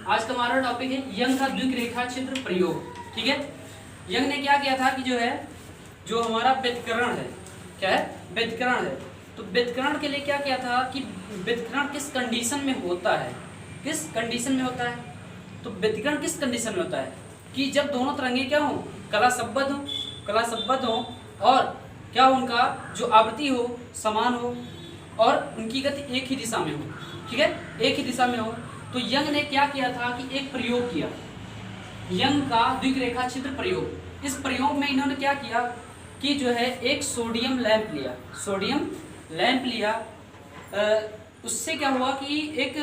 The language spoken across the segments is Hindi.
आज का हमारा टॉपिक है यंग का द्विरेखा चित्र प्रयोग। ठीक है, यंग ने क्या किया था कि जो हमारा व्यतिकरण है, क्या है, व्यतिकरण है। तो व्यतिकरण के लिए क्या किया था कि व्यतिकरण किस कंडीशन में होता है, किस कंडीशन में होता है। तो व्यतिकरण किस कंडीशन में होता है कि जब दोनों तरंगे क्या हो, कला संबद्ध हो और क्या हो, उनका जो आवृत्ति हो समान हो और उनकी गति एक ही दिशा में हो। ठीक है, एक ही दिशा में हो। तो यंग ने क्या किया था कि एक प्रयोग किया, यंग का द्विरेखा चित्र प्रयोग। इस प्रयोग में इन्होंने क्या किया कि जो है एक सोडियम लैंप लिया। उससे क्या हुआ कि एक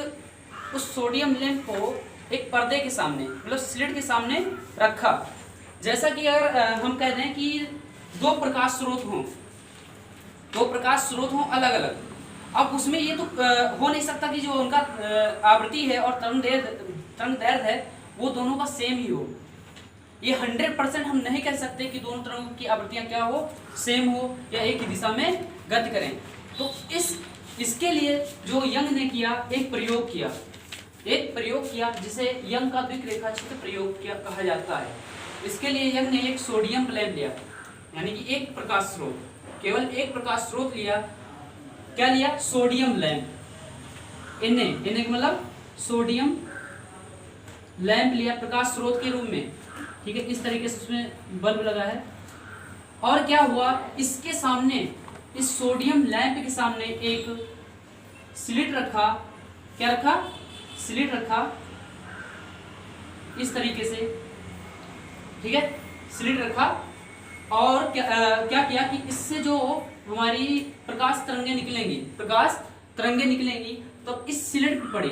उस सोडियम लैंप को एक पर्दे के सामने, मतलब स्लिट के सामने रखा। जैसा कि अगर हम कह दें कि दो प्रकाश स्रोत हों अलग अलग, अब उसमें ये तो हो नहीं सकता कि जो उनका आवृत्ति है और तरंग दैर्घ्य है वो दोनों का सेम ही हो। ये 100% हम नहीं कह सकते कि दोनों तरंगों की आवृत्तियां क्या हो, सेम हो या एक ही दिशा में गति करें। तो इसके लिए जो यंग ने किया, एक प्रयोग किया जिसे यंग का द्विरेखा चित्र प्रयोग कहा जाता है। इसके लिए यंग ने एक सोडियम लैंप लिया, यानी कि एक प्रकाश स्रोत, केवल एक प्रकाश स्रोत लिया। क्या लिया? Sodium lamp. इन्हें मतलब सोडियम लैंप लिया प्रकाश स्रोत के रूप में। ठीक है, इस तरीके से उसमें बल्ब लगा है। और क्या हुआ, इसके सामने, इस सोडियम लैंप के सामने एक स्लिट रखा। क्या रखा? स्लिट रखा इस तरीके से। ठीक है, स्लिट रखा और क्या किया कि इससे जो हमारी प्रकाश तरंगे निकलेंगी तो इस स्लिट पर पड़ी,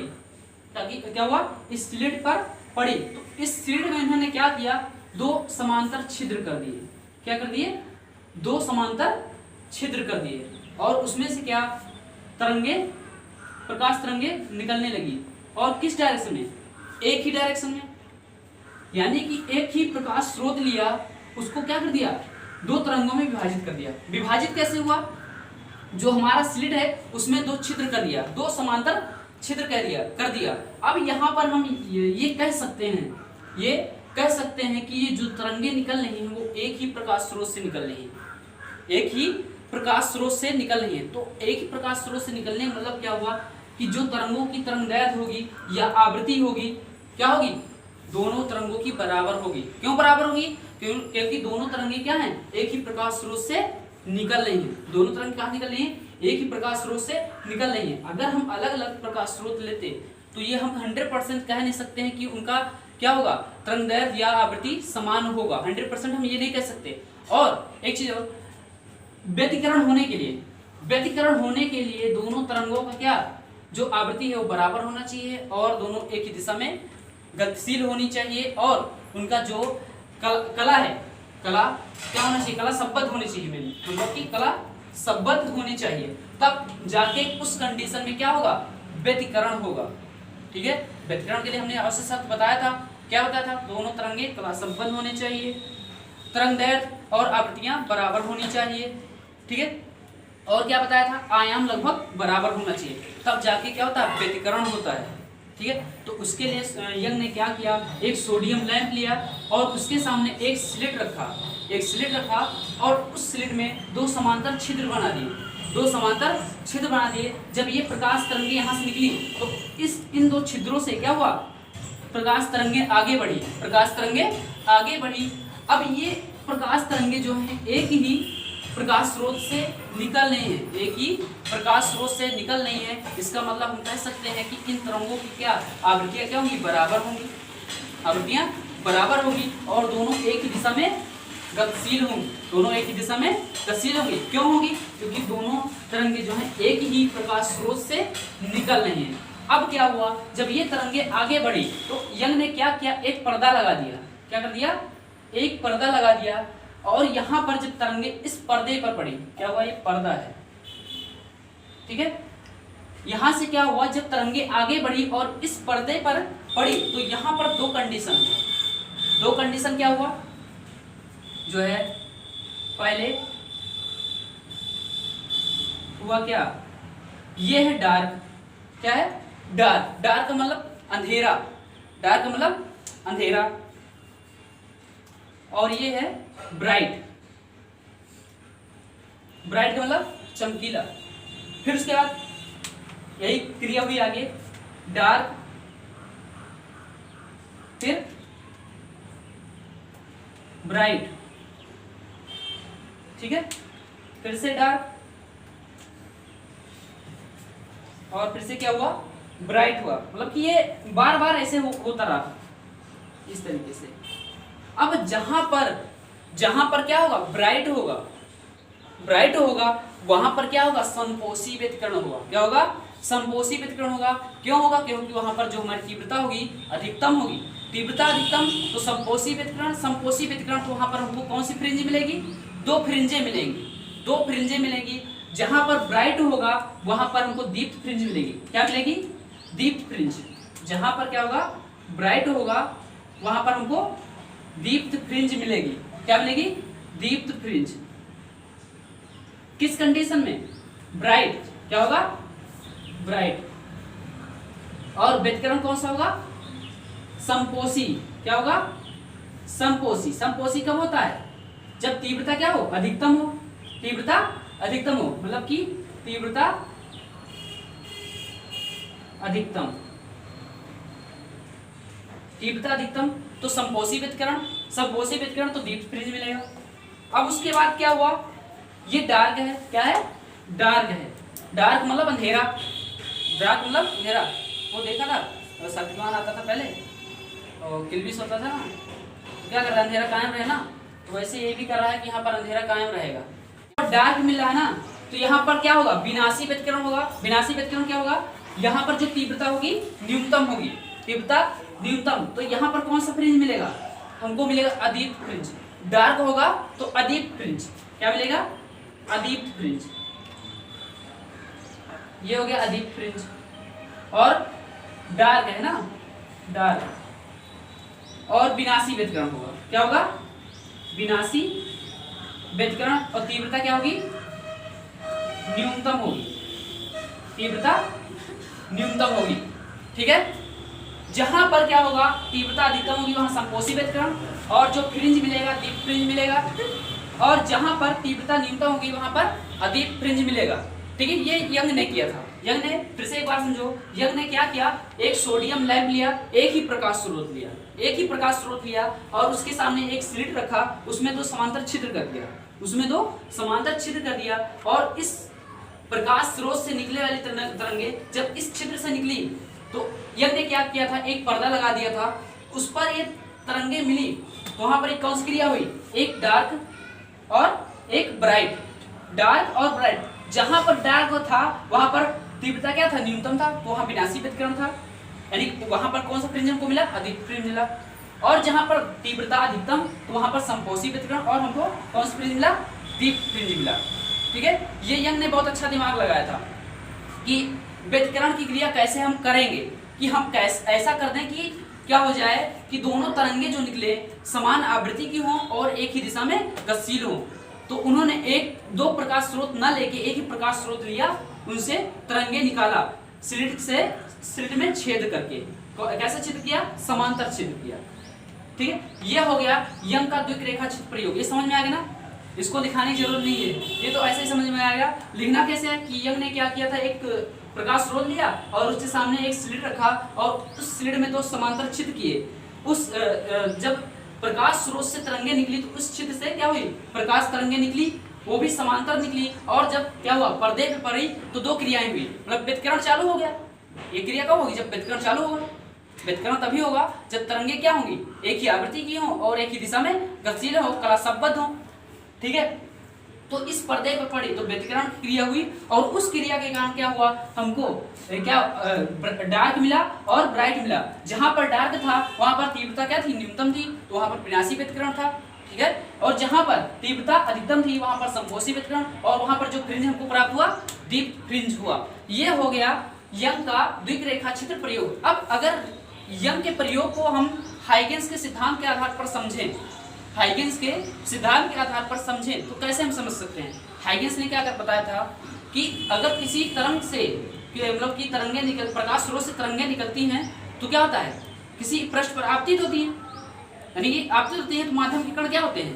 ताकि क्या हुआ, इस स्लिट पर पड़ी। तो इस स्लिट में इन्होंने क्या किया, दो समांतर छिद्र कर दिए। क्या कर दिए? दो समांतर छिद्र कर दिए और उसमें से क्या, प्रकाश तरंगे निकलने लगी। और किस डायरेक्शन में? एक ही डायरेक्शन में। यानी कि एक ही प्रकाश स्रोत लिया, उसको क्या कर दिया, दो तरंगों में विभाजित कर दिया। विभाजित कैसे हुआ? जो हमारा स्लिट है उसमें दो छिद्र कर दिया, दो समांतर छिद्र कर दिया। अब यहाँ पर हम ये कह सकते हैं कि ये जो तरंगे निकल रही हैं वो एक ही प्रकाश स्रोत से निकल रही हैं, एक ही प्रकाश स्रोत से निकल रही है। तो एक ही प्रकाश स्रोत से निकलने का मतलब क्या हुआ कि जो तरंगों की तरंगदैर्घ्य होगी या आवृत्ति होगी, क्या होगी, दोनों तरंगों की बराबर होगी। क्यों बराबर होगी? क्योंकि दोनों तरंगे क्या हैं, एक ही प्रकाश स्रोत से निकल रही हैं। दोनों तरंगे कहाँ निकल रही हैं? एक ही प्रकाश स्रोत से निकल रही हैं। अगर हम अलग अलग प्रकाश स्रोत लेते तो ये हम 100% कह नहीं सकते हैं कि उनका क्या होगा, तरंगदैर्घ्य या आवृत्ति समान होगा। 100% हम ये नहीं कह सकते। और एक चीज और, व्यतिकरण होने के लिए दोनों तरंगों का क्या, जो आवृत्ति है वो बराबर होना चाहिए और दोनों एक ही दिशा में गतिशील होनी चाहिए। और उनका जो कला है, कला क्या होना चाहिए, कला संबद्ध होनी चाहिए। मतलब कि कला संबद्ध होनी चाहिए, तब जाके उस कंडीशन में क्या होगा, व्यतिकरण होगा। ठीक है, व्यतिकरण के लिए हमने आवश्यक शर्त बताया था। क्या बताया था? दोनों तरंगे कला संबद्ध होने चाहिए, तरंगदैर्घ्य और आवृत्तियां बराबर होनी चाहिए। ठीक है, और क्या बताया था? आयाम लगभग बराबर होना चाहिए, तब जाके क्या होता है, व्यतिकरण होता है। ठीक है, तो उसके लिए यंग ने क्या किया, एक सोडियम लैंप लिया और उसके सामने एक स्लिट रखा और उस स्लिट में दो समांतर छिद्र बना दिए। जब ये प्रकाश तरंगे यहाँ से निकली तो इन दो छिद्रों से क्या हुआ, प्रकाश तरंगे आगे बढ़ी। अब ये प्रकाश तरंगे जो हैं एक ही प्रकाश स्रोत से निकल रही है। इसका मतलब हम कह सकते हैं कि इन तरंगों की क्या आवृत्तियां क्या होंगी, बराबर होंगी और दोनों एक ही दिशा में गतिशील होंगी। क्यों होंगी? क्योंकि दोनों तरंगे जो हैं एक ही प्रकाश स्रोत से निकल रही हैं। अब क्या हुआ, जब ये तरंगे आगे बढ़ी तो यंग ने क्या किया, एक पर्दा लगा दिया। क्या कर दिया? एक पर्दा लगा दिया। और यहां पर जब तरंगे इस पर्दे पर पड़ी, क्या हुआ, ये पर्दा है। ठीक है, यहां से क्या हुआ, जब तरंगे आगे बढ़ी और इस पर्दे पर पड़ी तो यहां पर दो कंडीशन क्या हुआ, जो है पहले हुआ क्या, ये है डार्क। क्या है? डार्क का मतलब अंधेरा। डार्क मतलब अंधेरा, और ये है ब्राइट। ब्राइट का मतलब चमकीला। फिर उसके बाद यही क्रिया हुई आगे, डार्क, फिर ब्राइट, ठीक है, फिर से डार्क, और फिर से क्या हुआ, ब्राइट हुआ। मतलब कि ये बार बार ऐसे होता रहा इस तरीके से। अब जहां पर क्या होगा, ब्राइट होगा, वहां पर क्या होगा, संपोषी व्यतिकरण होगा। क्या होगा, संपोषी व्यतिकरण होगा। क्यों होगा, क्योंकि वहां पर जो हमारी तीव्रता होगी अधिकतम होगी। तीव्रता अधिकतम तो संपोषी व्यतिकरण तो वहां पर हमको कौन सी फ्रिंज मिलेगी, दो फ्रिंजें मिलेंगी। जहां पर ब्राइट होगा वहां पर हमको दीप्त फ्रिंज मिलेगी। क्या मिलेगी, दीप्त फ्रिंज। जहां पर क्या होगा, ब्राइट होगा वहां पर हमको दीप्त फ्रिंज मिलेगी। क्या मिलेगी, दीप्त फ्रिंज। किस कंडीशन में, ब्राइट, क्या होगा, ब्राइट। और व्यतिकरण कौन सा होगा, संपोषी। क्या होगा, संपोषी कब होता है, जब तीव्रता क्या हो, अधिकतम हो। मतलब कि तीव्रता अधिकतम तो संपोषी व्यतिकरण तो दीप्त फ्रिंज मिलेगा। अब उसके बाद क्या हुआ, ये डार्क है। क्या है, डार्क मतलब अंधेरा। वो देखा था, शक्तिमान आता था पहले और किलबिश होता था ना, तो क्या कर रहा है, अंधेरा कायम रहे ना, तो वैसे ये भी कर रहा है कि यहाँ पर अंधेरा कायम रहेगा। और डार्क मिल रहा है ना, तो यहाँ पर क्या होगा, विनाशी व्यतिकरण होगा। विनाशी व्यतिकरण क्या होगा, यहाँ पर जो तीव्रता होगी न्यूनतम होगी, तो यहाँ पर कौन सा फ्रिंज मिलेगा, हमको मिलेगा अदीप्त फ्रिंज। डार्क होगा तो अदीप्त फ्रिंज। क्या मिलेगा, अदीप्त फ्रिंज। ये हो गया अदीप्त फ्रिंज। और डार्क है ना, डार्क और विनाशी व्यतिकरण होगा। क्या होगा, विनाशी व्यतिकरण, और तीव्रता क्या होगी, न्यूनतम होगी। ठीक है, जहां पर क्या होगा, तीव्रता अधिकतम होगी वहां संपोषी व्यतिकरण, और जो फ्रिंज मिलेगा दीप्त फ्रिंज मिलेगा। और जहां पर तीव्रता न्यूनतम होगी वहां पर अदीप्त फ्रिंज मिलेगा। ठीक है, ये यंग ने किया था। यंग ने, फिर से एक बार समझो, यंग ने क्या किया, एक सोडियम लैंप लिया, एक ही प्रकाश स्रोत लिया और उसके सामने एक स्लिट रखा, उसमें दो समांतर छिद्र कर दिया, और इस प्रकाश स्रोत से निकले वाली तरंगे जब इस छिद्र से निकली तो यंग ने क्या किया था, एक पर्दा लगा दिया था, उस पर ये तरंगे मिली, तो वहां पर एक कौन सी क्रिया हुई, एक डार्क और एक ब्राइट। जहां पर डार्क था वहां पर तीव्रता क्या था, न्यूनतम था, तो वहां विनाशी व्यतिकरण था, यानी वहां पर कौन सा फ्रिंज हमको मिला, अदीप्त फ्रिंज मिला। और जहां पर तीव्रता अधिकतम तो वहां पर संपोषी व्यतिकरण, और हमको कौन सा फ्रिंज मिला, दीप्त फ्रिंज मिला। ठीक है, ये यंग ने बहुत अच्छा दिमाग लगाया था कि व्यतिकरण की क्रिया कैसे हम करेंगे, कि हम कैसे ऐसा कर दें कि क्या हो जाए कि दोनों तरंगे जो निकले समान आवृत्ति की हों और एक ही दिशा में गतिशील हों। तो उन्होंने दो प्रकाश स्रोत न लेके एक ही प्रकाश स्रोत लिया, उनसे तरंगे निकाला, स्लिट में छेद करके। कैसे छेद किया, समांतर छेद किया। ठीक है, यह हो गया यंग का द्विरेखा छिद्र प्रयोग। ये समझ में आ गया ना, इसको दिखाने की जरूरत नहीं है, ये तो ऐसे ही समझ में आएगा। लिखना कैसे है कि यंग ने क्या किया था, एक प्रकाश स्रोत लिया और उसके सामने एक स्लिट रखा और उस स्लिट में दो समांतर छिद्र किए। जब प्रकाश स्रोत से तरंगे निकली तो उस छिद्र से क्या हुई, प्रकाश तरंगे निकली, वो भी समांतर निकली, और जब क्या हुआ, पर्दे पे पड़ी तो दो क्रियाएं हुई, मतलब व्यतिकरण चालू हो गया। ये क्रिया कब होगी, जब व्यतिकरण चालू होगा। व्यतिकरण तभी होगा जब तरंगे क्या होंगी, एक ही आवृत्ति की हो और एक ही दिशा में गतिशील हो, कलाशबद्ध हो। ठीक है, तो इस पर्दे पर पड़ी तो व्यतिकरण क्रिया हुई, और उस क्रिया के कारण क्या हुआ, हमको क्या डार्क मिला और ब्राइट मिला। जहां पर डार्क था वहां पर तीव्रता क्या थी, न्यूनतम थी, तो वहां पर विनाशी व्यतिकरण था। ठीक है, और जहां पर तीव्रता अधिकतम थी वहां पर संपोषी व्यतिकरण, और वहां पर जो फ्रिंज हमको प्राप्त हुआ, दीप्त फ्रिंज हुआ। ये हो गया यंग का द्विरेखा छिद्र प्रयोग। अब अगर यंग के प्रयोग को हम हाइगेंस के सिद्धांत के आधार पर समझें, तो कैसे हम समझ सकते हैं। हाइगेंस ने क्या बताया था कि अगर किसी तरंग से मतलब कि प्रकाश स्रोत से तरंगे निकलती हैं तो क्या होता है, किसी पृष्ठ पर आपतित होती है, यानी कि आपतित होती है तो माध्यम के कण क्या होते हैं,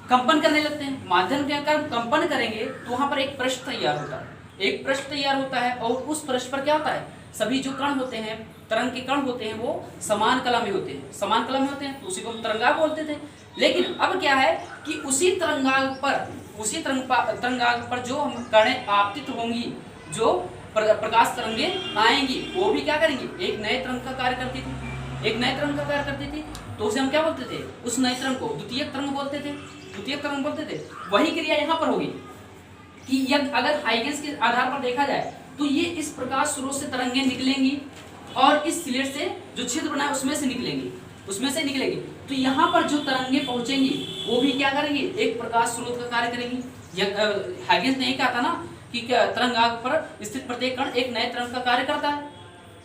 कंपन करने लगते हैं। माध्यम के कण कंपन करेंगे तो वहां पर एक पृष्ठ तैयार होता है, एक पृष्ठ तैयार होता है और उस पृष्ठ पर क्या होता है, सभी जो कण होते हैं, तरंग के कण होते हैं, वो समान कला में होते हैं, समान कला में होते हैं, तो उसी को हम तरंगाग बोलते थे। लेकिन अब क्या है कि उसी तरंगाग पर जो हम कणें आपतित होंगी, जो प्रकाश तरंगे आएंगी, वो भी क्या करेंगी, एक नए तरंग का कार्य करती थी, एक नए तरंग का कार्य करती थी। तो उसे हम क्या बोलते थे, उस नए तरंग को द्वितीयक तरंग बोलते थे, द्वितीयक तरंग बोलते थे। वही क्रिया यहाँ पर होगी कि अगर हाइगेंस के आधार पर देखा जाए तो ये इस प्रकाश स्रोत से तरंगे निकलेंगी और इस स्लिट से जो छिद्र बना है उसमें से निकलेंगी, उसमें से निकलेंगी। तो यहाँ पर जो तरंगे पहुंचेंगी वो भी क्या करेंगी, एक प्रकाश स्रोत का कार्य करेंगी। हाइगेंस ने कहा था ना कि तरंगाग पर स्थित प्रत्येक कण एक नए तरंग का कार्य करता है,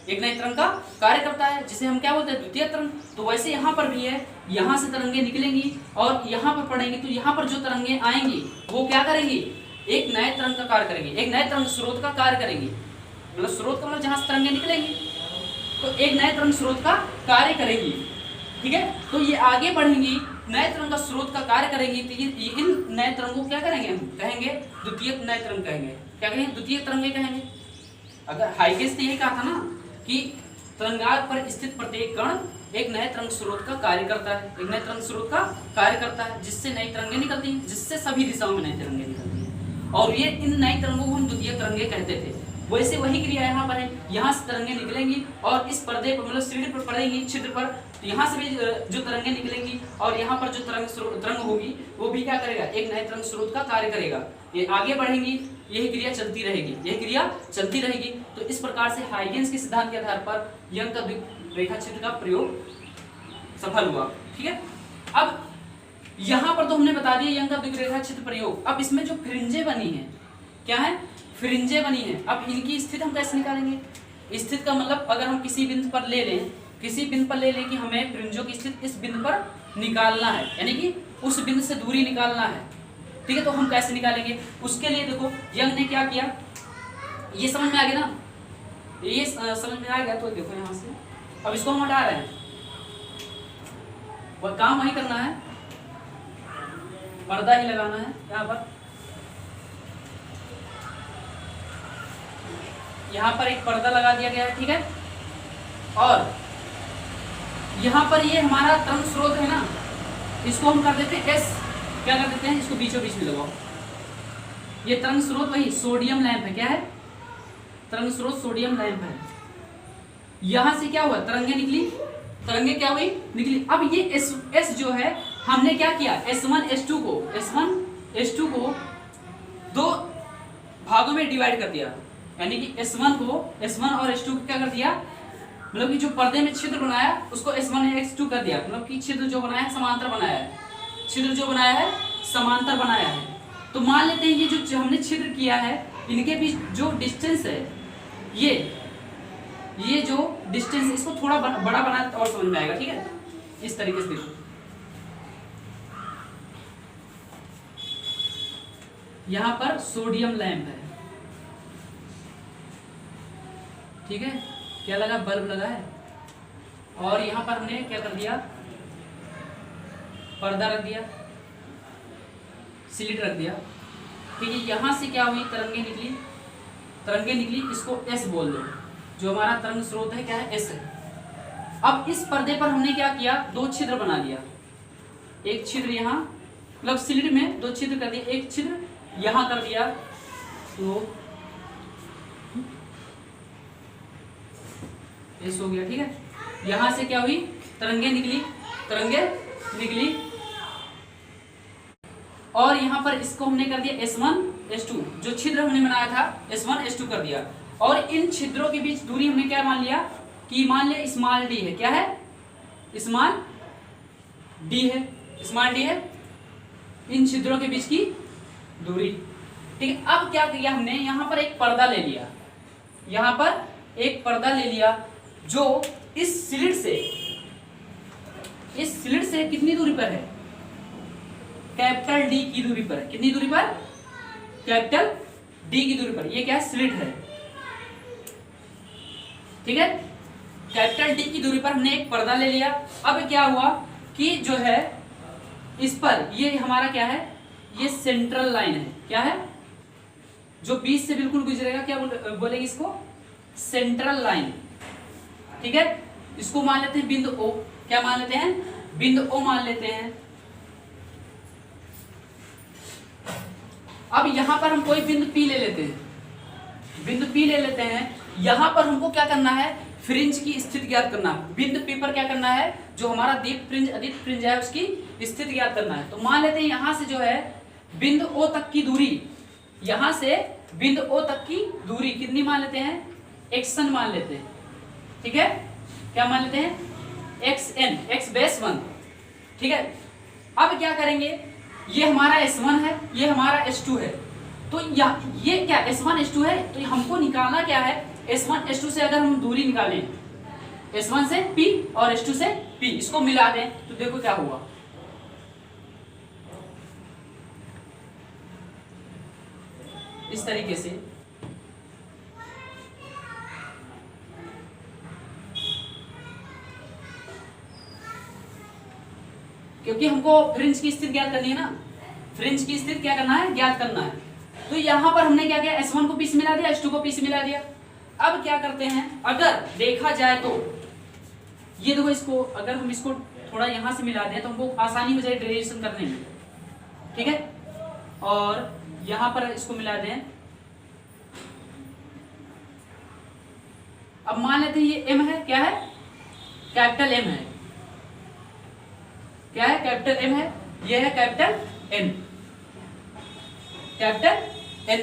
एक नए तरंग का कार्य करता है, जिसे हम क्या बोलते हैं, द्वितीय तरंग। तो वैसे यहाँ पर भी है, यहाँ से तरंगे निकलेंगी और यहाँ पर पड़ेंगी, तो यहाँ पर जो तरंगे आएंगी वो क्या करेंगी, एक नए तरंग का कार्य करेंगी, एक नए तरंग स्रोत का कार्य करेंगी। मतलब स्रोत का मतलब जहाँ से तरंगे निकलेंगी तो एक नए तरंग स्रोत का कार्य करेंगी, ठीक है। तो ये आगे बढ़ेंगी, नए तरंग का स्रोत का कार्य करेंगी, तो ये इन नए तरंगों को क्या करेंगे, हम कहेंगे द्वितीय नए तरंग कहेंगे। क्या कहेंगे, द्वितीय तरंगे कहेंगे। अगर हाइगेंस ने यही कहा था ना कि तरंगाग पर स्थित प्रत्येक कण एक नए तरंग स्रोत का कार्य करता है, एक नए तरंग स्रोत का कार्य करता है, जिससे नई तरंगे निकलती हैं, जिससे सभी दिशाओं में नई तरंगे निकलती हैं, और ये इन नई तरंगों को हम द्वितीय तरंगे कहते थे। वैसे वही क्रिया यहाँ पर है, यहाँ से तरंगे निकलेंगी और इस पर्दे पर मतलब स्लिट पर पड़ेंगी, छिद्र पर, तो यहाँ से भी जो तरंगे निकलेंगी और यहाँ पर जो तरंग होगी वो भी क्या करेगा, एक नए तरंग स्रोत का कार्य करेगा। ये आगे बढ़ेंगी, यही क्रिया चलती रहेगी, यही क्रिया चलती रहेगी। तो इस प्रकार से हाइगेंस के सिद्धांत के आधार पर यंग का द्विरेखा छिद्र का प्रयोग सफल हुआ, ठीक है। अब यहाँ पर तो हमने बता दिया यंग का द्विरेखा छिद्र प्रयोग। अब इसमें जो फ्रिंजें बनी है, क्या है, फ्रिंजें बनी है। अब इनकी स्थिति हम कैसे निकालेंगे, स्थिति का मतलब अगर हम किसी बिंदु पर ले लें, किसी बिंदु पर ले लें कि हमें फ्रिंजों की स्थिति इस बिंदु पर निकालना है, यानी कि उस बिंदु से दूरी निकालना है, ठीक है। तो हम कैसे निकालेंगे, उसके लिए देखो यंग ने क्या किया, ये समझ में आ गया ना, ये समझ में आ गया। तो देखो यहाँ से अब इसको हम हटा रहे हैं, वह काम वही करना है, पर्दा ही लगाना है यहाँ पर। यहाँ पर एक पर्दा लगा दिया गया है, ठीक है। और यहाँ पर ये हमारा तरंग स्रोत है ना, इसको हम कर देते हैं एस, क्या कर देते हैं, इसको बीचों बीच में लगाओ। ये तरंग स्रोत वही सोडियम लैंप है, क्या है, तरंग स्रोत सोडियम लैंप है। यहाँ से क्या हुआ, तरंगे निकली, तरंगे क्या हुई, निकली। अब ये एस जो है, हमने क्या किया, S1 S2 को दो भागों में डिवाइड कर दिया, यानी कि S1 और S2 को क्या कर दिया, मतलब कि जो पर्दे में छिद्र बनाया उसको S1 S2 कर दिया, मतलब कि छिद्र जो बनाया है समांतर बनाया है, छिद्र जो बनाया है समांतर बनाया है। तो मान लेते हैं ये जो हमने छिद्र किया है, इनके बीच जो डिस्टेंस है, ये जो डिस्टेंस है, इसको थोड़ा बड़ा बनाया और समझ में आएगा, ठीक है। इस तरीके से देखो, यहाँ पर सोडियम लैंप है, ठीक है, क्या लगा, बल्ब लगा है, और यहाँ पर हमने क्या कर दिया, पर्दा रख दिया, स्लिट रख दिया, ठीक है। यहाँ से क्या हुई, तरंगे निकली, इसको एस बोल दो, जो हमारा तरंग स्रोत है क्या है, एस है। अब इस पर्दे पर हमने क्या किया, दो छिद्र बना दिया, एक छिद्र यहाँ मतलब स्लिट में दो छिद्र कर दिया, एक छिद्र यहाँ कर दिया, तो एस हो गया, ठीक है। यहाँ से क्या हुई, तरंगे निकली, और यहाँ पर इसको हमने कर दिया S1 S2, जो छिद्र हमने बनाया था S1 S2 कर दिया। और इन छिद्रों के बीच दूरी हमने क्या मान लिया कि मान लिया स्मॉल डी है, क्या है, स्मॉल डी है, इन छिद्रों के बीच की दूरी, ठीक है। अब क्या किया हमने, यहाँ पर एक पर्दा ले लिया, जो इस स्लिट से कितनी दूरी पर है, कैपिटल डी की दूरी पर है, कितनी दूरी पर, कैपिटल डी की दूरी पर, ये क्या है, स्लिट है, ठीक है। कैपिटल डी की दूरी पर हमने एक पर्दा ले लिया। अब क्या हुआ कि जो है इस पर ये हमारा क्या है, ये सेंट्रल लाइन है, क्या है, जो बीच से बिल्कुल गुजरेगा, क्या बोलेंगे इसको, सेंट्रल लाइन। ठीक है, इसको मान लेते हैं बिंदु ओ। क्या मान लेते हैं, बिंदु ओ मान लेते हैं। अब यहां पर हम कोई बिंदु पी ले लेते हैं, बिंदु पी ले लेते हैं। यहां पर हमको क्या करना है, फ्रिंज की स्थिति ज्ञात करना है। बिंदु पी पर क्या करना है, जो हमारा दीप फ्रिंज अदित फ्रिंज है उसकी स्थिति ज्ञात करना है। तो मान लेते हैं यहां से जो है बिंदु ओ तक की दूरी, यहां से बिंदु ओ तक की दूरी कितनी मान लेते हैं, एक्स n मान लेते हैं। ठीक है, क्या मान लेते हैं, एक्स n, एक्स बेस 1। ठीक है, अब क्या करेंगे, ये हमारा S1 है, ये हमारा S2 है। तो ये क्या S1 S2 है, तो हमको निकालना क्या है, S1 S2 से अगर हम दूरी निकालें, S1 से P और S2 से P, इसको मिला दें तो देखो क्या हुआ। इस तरीके से क्योंकि हमको फ्रिंज की स्थिति ज्ञात करनी है ना, फ्रिंज की स्थिति क्या करना है, ज्ञात करना है। तो यहां पर हमने क्या किया, S1 को P से मिला दिया, S2 को P से मिला दिया। अब क्या करते हैं, अगर देखा जाए तो ये देखो, इसको अगर हम इसको थोड़ा यहां से मिला दें तो हमको आसानी हो जाए डेरिवेशन करने में। ठीक है, और यहां पर इसको मिला दें। अब मान लेते हैं ये M है, क्या है, कैपिटल M है, क्या है, कैपिटल M है, ये है कैपिटल N, कैपिटल N।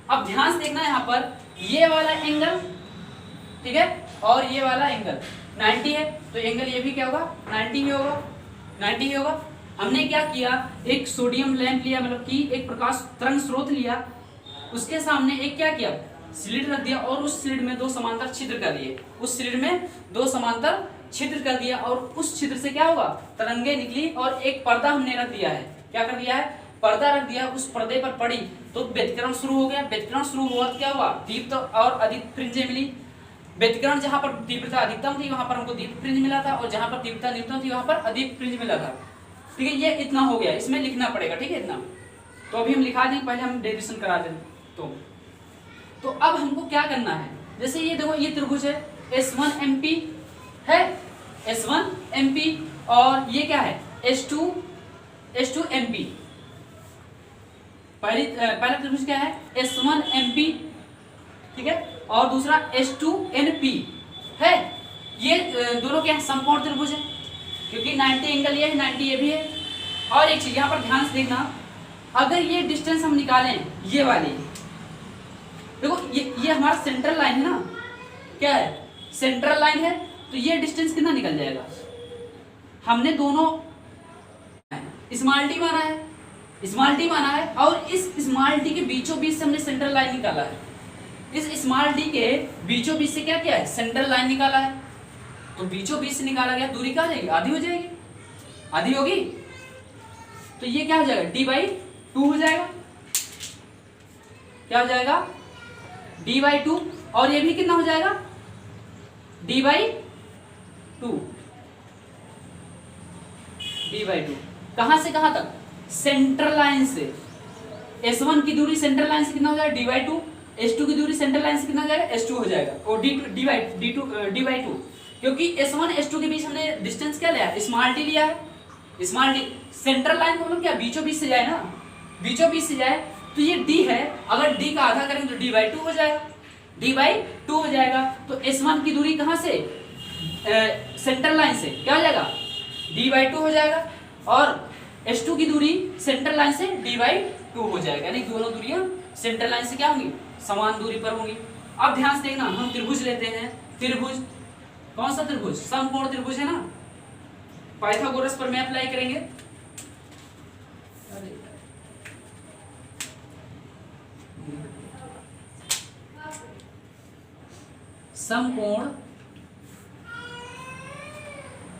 अब ध्यान से देखना यहाँ पर ये वाला एंगल, ठीक है, और ये वाला एंगल 90 है, तो एंगल ये भी क्या होगा, 90 ही होगा, 90 ही होगा। हमने क्या किया, एक सोडियम लैंप लिया, मतलब कि एक प्रकाश तरंग स्रोत लिया, उसके सामने एक क्या किया, स्लिट रख दिया और उस स्लिट में 2 समांतर छिद्र कर दिए, उस स्लिट में 2 समांतर छिद्र कर दिया, और उस छिद्र से क्या होगा, तरंगे निकली, और एक पर्दा हमने रख दिया है, क्या कर दिया है, पर्दा रख दिया। उस पर्दे पर पड़ी तो व्यतिकरण शुरू हो गया, व्यतिकरण शुरू हुआ तो क्या हुआ, दीप्त और अदीप्त फ्रिंजें मिली। व्यतिकरण जहां पर तीव्रता अधिकतम थी वहां पर हमको दीप्त फ्रिंज मिला था, और जहां पर तीव्रता न्यूनतम थी वहां पर अदीप्त फ्रिंज मिला था। ठीक है, ये इतना हो गया, इसमें लिखना पड़ेगा, ठीक है, इतना तो अभी हम लिखा दें, पहले हम डेरिवेशन करा दें। तो अब हमको क्या करना है, जैसे ये देखो, ये त्रिभुज है, S1 MP है, S1 MP, और ये क्या है, S2 MP। पहला त्रिभुज क्या है, S1 MP, ठीक है, और दूसरा S2 NP है। ये दोनों क्या है, समकोण त्रिभुज है, क्योंकि 90 एंगल ये है, 90 ये भी है। और एक चीज यहाँ पर ध्यान से देखना, अगर ये डिस्टेंस हम निकालें, ये वाली देखो, ये हमारा सेंट्रल लाइन है ना, क्या है, सेंट्रल लाइन है, तो ये डिस्टेंस कितना निकल जाएगा, हमने दोनों स्मॉल डी माना है, स्मॉल डी माना है, और इस स्मॉल डी के बीचों बीच से हमने सेंट्रल लाइन निकाला है। इस स्मॉल डी के बीचों बीच से क्या किया है, सेंट्रल लाइन निकाला है। तो बीचों बीच से निकाला गया, दूरी क्या हो जाएगी, आधी हो जाएगी, आधी होगी, तो ये क्या हो जाएगा, D/2 हो जाएगा, क्या हो जाएगा, D/2, और ये भी कितना हो जाएगा, D/2, D/2। कहां से कहां तक, सेंट्रल लाइन से। S1 की दूरी सेंट्रल लाइन से कितना हो जाएगा, D/2, S2 की दूरी सेंट्रल लाइन से कितना हो जाएगा, S2 हो जाएगा, और D/2, क्योंकि S1 S2 के बीच हमने डिस्टेंस क्या लिया, स्मॉल डी लिया है। स्मॉल डी सेंट्रल लाइन को मतलब क्या, बीचों बीच से जाए ना, बीचों बीच से जाए, तो ये D है, अगर D का आधा करेंगे तो D/2 हो जाएगा, D/2 हो जाएगा। तो S1 की दूरी कहां से, सेंट्रल लाइन से, क्या हो जाएगा, D/2 हो जाएगा, और S2 की दूरी सेंट्रल लाइन से D/2 हो जाएगा, यानी दोनों दूरियां सेंट्रल लाइन से क्या होंगी, समान दूरी पर होंगी। अब ध्यान से देखना, हम त्रिभुज लेते हैं, त्रिभुज कौन सा त्रिभुज, समकोण त्रिभुज है ना, पाइथागोरस पर मैं अप्लाई करेंगे। समकोण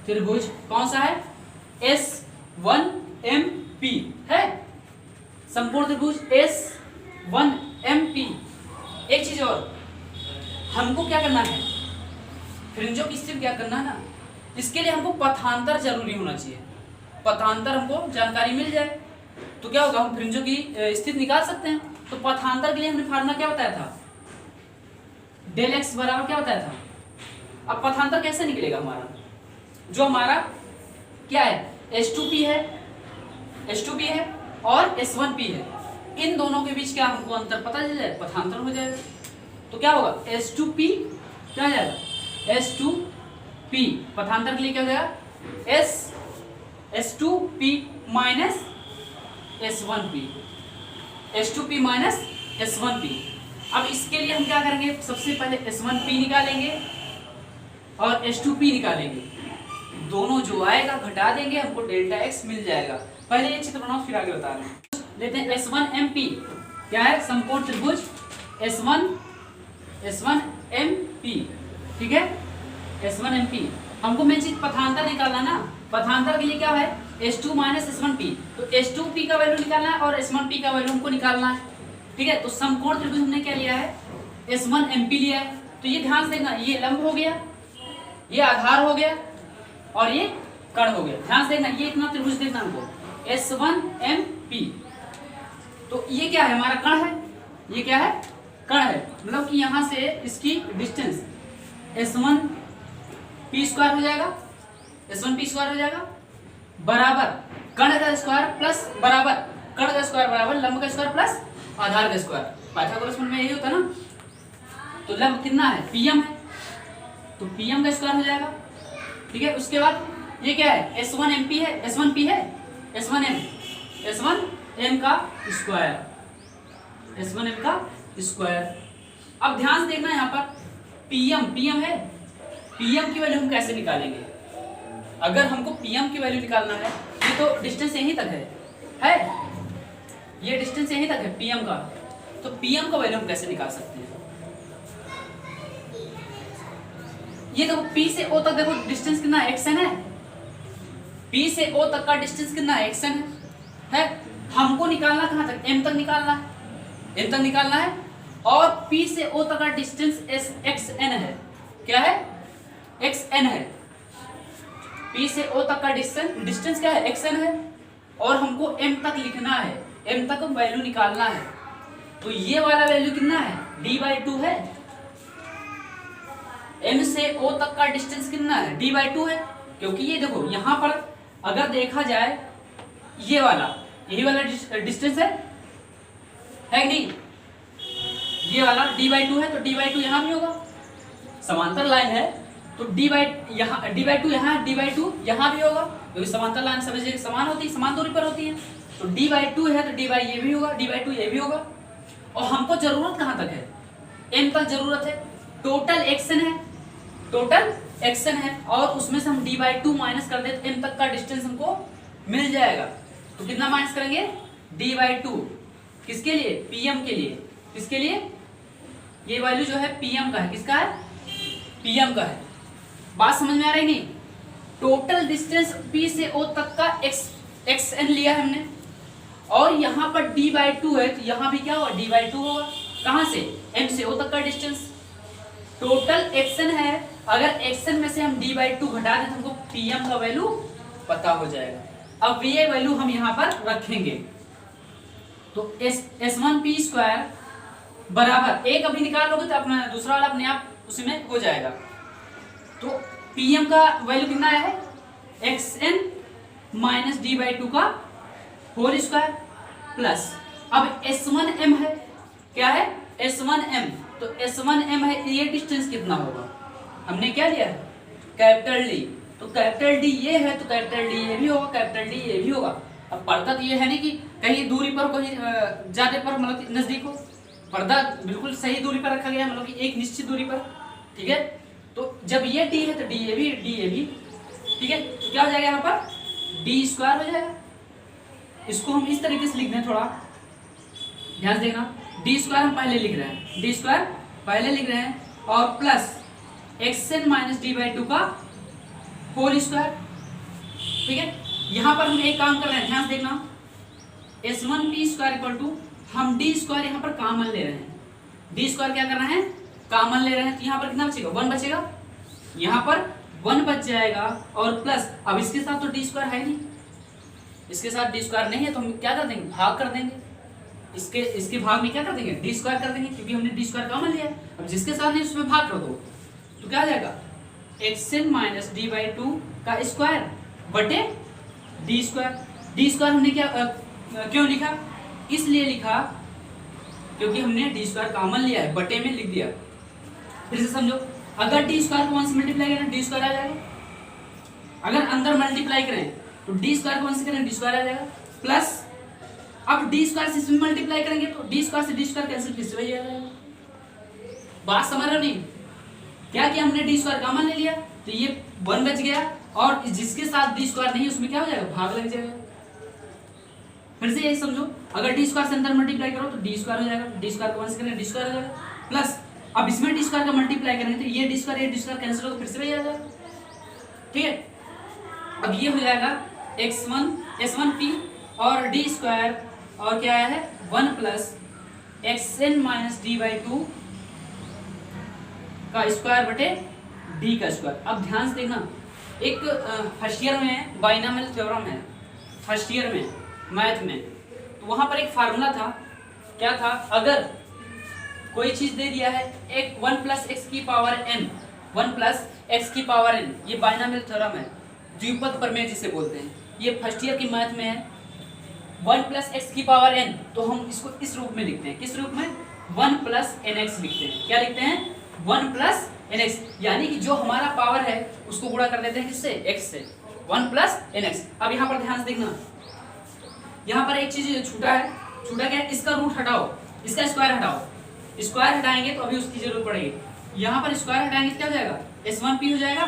त्रिभुज कौन सा है, S1 MP है, समकोण त्रिभुज S1 MP। एक चीज और, हमको क्या करना है, फ्रिंजों की स्थिति क्या करना है ना, इसके लिए हमको पथांतर जरूरी होना चाहिए। पथांतर हमको जानकारी मिल जाए तो क्या होगा, हम फ्रिंजों की स्थिति निकाल सकते हैं। तो पथांतर के लिए हमने फार्मूला क्या बताया था, डेल एक्स बराबर क्या बताया था। अब पथांतर कैसे निकलेगा हमारा, जो हमारा क्या है H2P है, H2P है और S1P है, इन दोनों के बीच क्या हमको अंतर पता चल जाए, पथांतर हो जाएगा। तो क्या होगा H2P क्या हो जाएगा, H2P पथांतर के लिए क्या हो जाएगा S2P minus S1P, H2P minus S1P। अब इसके लिए हम क्या करेंगे, सबसे पहले S1P निकालेंगे और H2P निकालेंगे, दोनों जो आएगा घटा देंगे, हमको डेल्टा एक्स मिल जाएगा। पहले ये चित्र बनाओ फिर आगे बता रहे हैं। लेते हैं S1MP क्या है, समकोण त्रिभुज S1MP, ठीक है S1MP। हमको मेन चीज पथांतर निकालना ना, पथांतर के लिए क्या है H2 माइनस S1P, तो H2P का वैल्यू निकालना है और S1P का वैल्यू हमको निकालना है, ठीक है। तो समकोण त्रिभुज हमने क्या लिया है, S1MP लिया है। तो ये ध्यान से देखना, ये लंब हो गया, ये आधार हो गया और ये कर्ण हो गया। ध्यान से देखना, ये इतना त्रिभुज देखना हमको S1MP। तो ये क्या है, हमारा कर्ण है, ये क्या है कर्ण है, मतलब कि यहाँ से इसकी डिस्टेंस S1P स्क्वायर हो जाएगा, S1P स्क्वायर हो जाएगा बराबर कर्ण का स्क्वायर प्लस बराबर कर्ण का स्क्वायर बराबर लंब का स्क्वायर प्लस आधार का स्क्वायर। पाइथागोरस में यही होता है ना। तो लंब कितना है, PM है, तो PM का स्क्वायर हो जाएगा, ठीक है। उसके बाद ये क्या है S1MP है, S1P है, S1M का स्क्वायर, S1M का स्क्वायर। अब ध्यान से देखना यहाँ पर PM है, PM की वैल्यू हम कैसे निकालेंगे, अगर हमको PM की वैल्यू निकालना है, ये तो डिस्टेंस यहीं तक है ये डिस्टेंस यहीं तक है PM का, तो PM का वैल्यू हम कैसे निकाल सकते हैं। ये देखो P से O तक देखो डिस्टेंस कितना है, xn है, P से O तक का डिस्टेंस कितना है, xn है। हमको निकालना कहाँ तक, M तक निकालना है, M तक निकालना है, और P से O तक का डिस्टेंस xn है, क्या है xn है। P से O तक का डिस्टेंस क्या है, xn है, और हमको M तक लिखना है, M तक वैल्यू निकालना है। तो ये वाला वैल्यू कितना है, d/2 है। M से O तक का डिस्टेंस कितना है, d/2 है, क्योंकि ये देखो यहाँ पर अगर देखा जाए ये वाला यही वाला डिस्टेंस है कि नहीं, ये वाला d/2 है, तो d/2 यहाँ भी होगा, समांतर लाइन है तो d/2 यहाँ d/2 यहाँ भी होगा, क्योंकि समांतर लाइन सभी जगह समान होती है, समान दूरी पर होती है। तो d/2 है तो dy ये भी होगा, d/2 ये भी होगा। और हमको जरूरत कहाँ तक है, m तक जरूरत है, टोटल xn है, और उसमें से हम d/2 माइनस कर दे तो m तक का डिस्टेंस हमको मिल जाएगा। तो कितना माइनस करेंगे, d/2 किसके लिए, PM के लिए, किसके लिए, ये वैल्यू जो है PM का है, किसका है, PM का है। बात समझ में आ रही नहीं, टोटल डिस्टेंस P से O तक का xn लिया है हमने, और यहाँ पर d/2 है तो यहाँ भी क्या होगा, d/2 होगा। कहाँ से, M से O तक का डिस्टेंस, टोटल xn है, अगर xn में से हम d/2 घटा दें तो हमको PM का वैल्यू पता हो जाएगा। अब ये वैल्यू हम यहाँ पर रखेंगे, तो S1P स्क्वायर बराबर एक अभी निकाल लोगे तो अपना दूसरा वाला अपने आप उसी में हो जाएगा। तो PM का वैल्यू कितना है, xn माइनस d/2 का होल स्क्वायर प्लस, अब S1M है, क्या है S1M, तो S1M है, ये डिस्टेंस कितना होगा, हमने क्या लिया है कैपिटल D, तो कैपिटल D ये है तो कैपिटल D ये भी होगा, कैपिटल D ये भी होगा। अब पर्दा तो ये है नहीं कि कहीं दूरी पर कहीं ज्यादा पर मतलब नजदीक हो, पर्दा बिल्कुल सही दूरी पर रखा गया है, मतलब कि एक निश्चित दूरी पर, ठीक है। तो जब ये D है तो D ये भी, ठीक है। तो क्या हो जाएगा यहाँ पर D स्क्वायर हो जाएगा। इसको हम इस तरीके से लिख दें, थोड़ा ध्यान से देखना, D स्क्वायर हम पहले लिख रहे हैं, D स्क्वायर पहले लिख रहे हैं, और प्लस xn माइनस d/2 का होल स्क्वायर, ठीक है। यहाँ पर हम एक काम कर रहे हैं, ध्यान से देखना, S1P स्क्वायर इक्वल टू हम D स्क्वायर यहाँ पर कॉमन ले रहे हैं, D स्क्वायर क्या कर रहे हैं, कॉमन ले रहे हैं, तो यहाँ पर कितना बचेगा, 1 बचेगा, यहाँ पर 1 बच जाएगा और प्लस, अब इसके साथ तो डी स्क्वायर है नहीं, इसके साथ डी स्क्वायर नहीं है, तो हम क्या कर देंगे, भाग कर देंगे, इसके भाग में क्या कर देंगे, डी स्क्वायर कर देंगे, क्योंकि हमने डी स्क्वायर कॉमन लिया है। अब जिसके साथ नहीं उसमें भाग कर दो, तो क्या आ जाएगा, xn minus d by two का स्क्वायर बटे डी स्क्वायर। डी स्क्वायर हमने क्या क्यों लिखा, इसलिए लिखा क्योंकि हमने डी स्क्वायर कॉमन लिया है, बटे में लिख दिया। फिर से समझो, अगर डी स्क्वायर को 1 से मल्टीप्लाई करें डी स्क्वायर आ जाएगा, अगर अंदर मल्टीप्लाई करें तो डी स्क्वायर को 1 से करें डी स्क्वायर आ जाएगा, प्लस अब डी स्क्वायर से इसमें मल्टीप्लाई करेंगे तो डी स्क्वायर से डी स्क्वायर कैंसिल, फिर से वही आ जाएगा। बात समझ रहे हो नहीं, क्या किया हमने डी स्क्वायर कॉमन ले लिया तो ये 1 बच गया, और जिसके साथ डी स्क्वायर नहीं उसमें क्या हो जाएगा, भाग लग जाएगा। फिर से यही समझो, अगर डी स्क्वायर से अंदर मल्टीप्लाई करो तो डी स्क्वायर हो जाएगा, डी स्क्वायर को 1 से करेंगे डी स्क्वायर हो जाएगा, प्लस अब इसमें डी स्क्वायर का मल्टीप्लाई करेंगे तो ये डी स्क्वायर कैंसिल हो तो फिर से वही आ जाएगा। ठीक है, अब ये हो जाएगा s1p और डी स्क्वायर, और क्या आया है 1 plus xn minus d by two का स्क्वायर बटे डी का स्क्वायर। अब ध्यान से देखना, एक फर्स्ट ईयर में बाइनोमियल थ्योरम है, फर्स्ट ईयर में मैथ में, तो वहां पर एक फार्मूला था, क्या था, अगर कोई चीज दे दिया है एक 1 प्लस एक्स की पावर n, 1 प्लस एक्स की पावर n, ये बाइनोमियल थ्योरम है, द्विपद प्रमेय जिसे बोलते हैं, ये फर्स्ट ईयर की मैथ में है। 1 प्लस एक्स की पावर n, तो हम इसको इस रूप में लिखते हैं, किस रूप में, 1 प्लस nx लिखते हैं। क्या लिखते हैं, 1 प्लस nx, यानी कि जो हमारा पावर है उसको गुणा कर देते हैं किससे, x से, 1 प्लस nx। अब यहाँ पर ध्यान से देखना, यहाँ पर एक चीज छूटा है, छूटा क्या है, इसका रूट हटाओ, इसका स्क्वायर हटाओ, स्क्वायर हटाएंगे तो अभी उसकी जरूरत पड़ेगी। यहाँ पर स्क्वायर हटाएंगे क्या हो जाएगा, s1p हो जाएगा,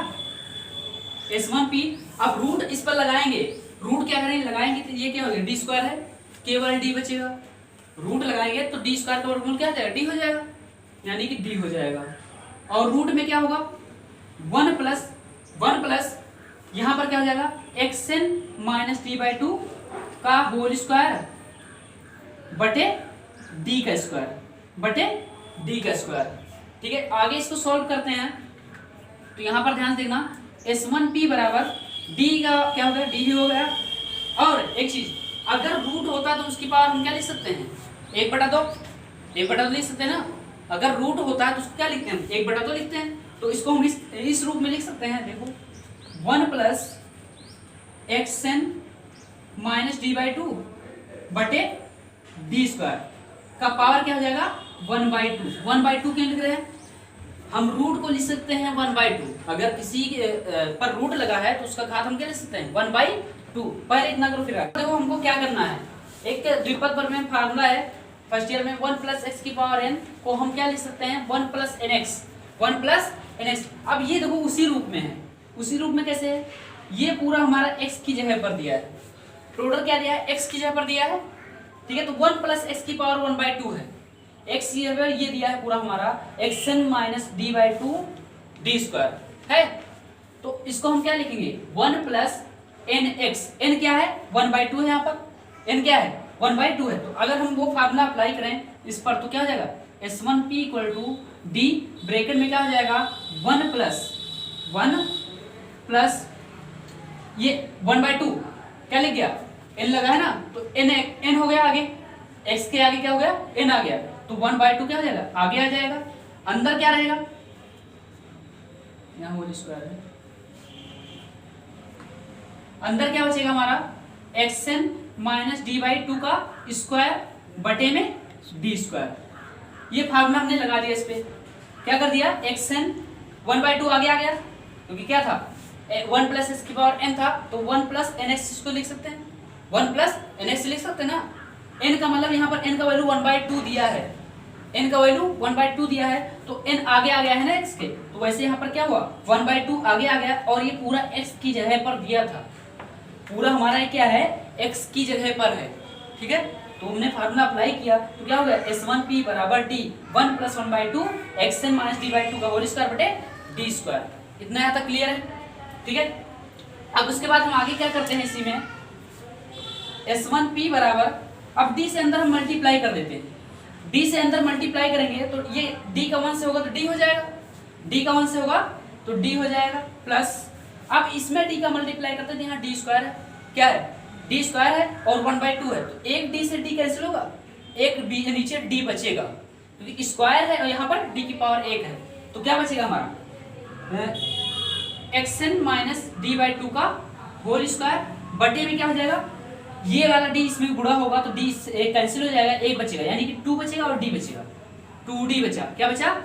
s1p। अब रूट इस पर लगाएंगे, रूट क्या करेंगे, लगाएंगे तो ये क्या हो गया, डी स्क्वायर है, केवल डी बचेगा, रूट लगाएंगे तो डी स्क्वायर का वर्गमूल क्या हो जाएगा, डी हो जाएगा, यानी कि डी हो जाएगा। और रूट में क्या होगा, 1 प्लस यहाँ पर क्या हो जाएगा, xn minus d by two का होल स्क्वायर बटे डी का स्क्वायर, बटे डी का स्क्वायर। ठीक है, आगे इसको सॉल्व करते हैं, तो यहाँ पर ध्यान देखना, s1p बराबर डी का क्या हो गया, डी ही हो गया। और एक चीज, अगर रूट होता तो उसकी पावर हम क्या लिख सकते हैं, 1/2, 1/2 लिख सकते हैं ना। अगर रूट होता है तो उसको क्या लिखते हैं, 1/2 लिखते हैं, तो इसको हम इस रूप में लिख सकते हैं, देखो 1 plus xn minus d by to बटे डी स्क्वायर का पावर क्या हो जाएगा, 1/2। 1/2 क्यों लिख रहे हैं, हम रूट को लिख सकते हैं 1/2, अगर किसी पर रूट लगा है तो उसका घात हम क्या लिख सकते हैं, 1/2। पहले इतना करो, फिर देखो हमको क्या करना है, एक द्विपद प्रमेय फार्मूला है फर्स्ट ईयर में, 1 प्लस एक्स की पावर n को हम क्या लिख सकते हैं, 1 प्लस nx, 1 प्लस nx। अब ये देखो उसी रूप में है, उसी रूप में कैसे है, ये पूरा हमारा x की जगह पर दिया है, टोटल क्या दिया है, x की जगह पर दिया है। ठीक है, तो 1 प्लस एक्स की पावर 1/2 है, x की जगह ये दिया है पूरा हमारा xn minus d by to D square है, तो इसको हम क्या लिखेंगे, 1 प्लस nx, n क्या है, 1/2 है, यहाँ पर n क्या है, 1/2 है। तो अगर हम वो फार्मूला अप्लाई करें इस पर तो क्या हो जाएगा, s1p equal to D, bracket में क्या हो जाएगा, 1 प्लस ये 1/2 क्या लिख गया, n लगा है ना, तो n हो गया आगे, x के आगे क्या हो गया, n आ गया, तो 1/2 क्या हो जाएगा, आगे आ जाएगा। अंदर क्या रहेगा, यहाँ होल स्क्वायर है, अंदर क्या बचेगा हमारा, xn minus d by two का स्क्वायर बटे में डी स्क्वायर। ये फार्मूला हमने लगा दिया, इस पे क्या कर दिया, xn 1/2 आगे आ गया, क्योंकि क्या था, 1 प्लस एक्स की पावर n था, तो 1 प्लस nx इसको लिख सकते हैं, 1 प्लस nx लिख सकते हैं ना। n का मतलब यहाँ पर n का वैल्यू 1/2 दिया है, n का वैल्यू 1/2 दिया है, तो n आगे आ गया है ना x के, तो वैसे यहाँ पर क्या हुआ, 1/2 आगे आ गया, और ये पूरा x की जगह पर दिया था, पूरा हमारा ये क्या है, x की जगह पर है। ठीक है, तो हमने फार्मूला अप्लाई किया तो क्या हो गया, s1p बराबर d, 1 plus 1/2 xn minus d by two का होल स्क्वायर बटे डी स्क्वायर। इतना यहाँ तक क्लियर है। ठीक है, अब उसके बाद हम आगे क्या करते हैं, इसी में s1p बराबर, अब d से अंदर हम मल्टीप्लाई कर देते हैं, d से अंदर मल्टीप्लाई करेंगे तो ये d का 1 से होगा तो d हो जाएगा, d का 1 से होगा तो डी हो जाएगा प्लस, अब इसमें डी का मल्टीप्लाई करते हैं तो यहाँ डी स्क्वायर है, क्या है डी स्क्वायर है और 1/2 है, तो एक डी से डी कैंसिल होगा, एक डी नीचे डी बचेगा क्योंकि स्क्वायर है और यहाँ पर डी की पावर 1 है, तो क्या बचेगा हमारा xn माइनस डी/2 का होल स्क्वायर बटे में क्या हो जाएगा, ये वाला डी इसमें गुणा होगा तो डी कैंसिल हो जाएगा, एक बचेगा यानी कि 2 बचेगा और डी बचेगा, 2d बचा, क्या बचा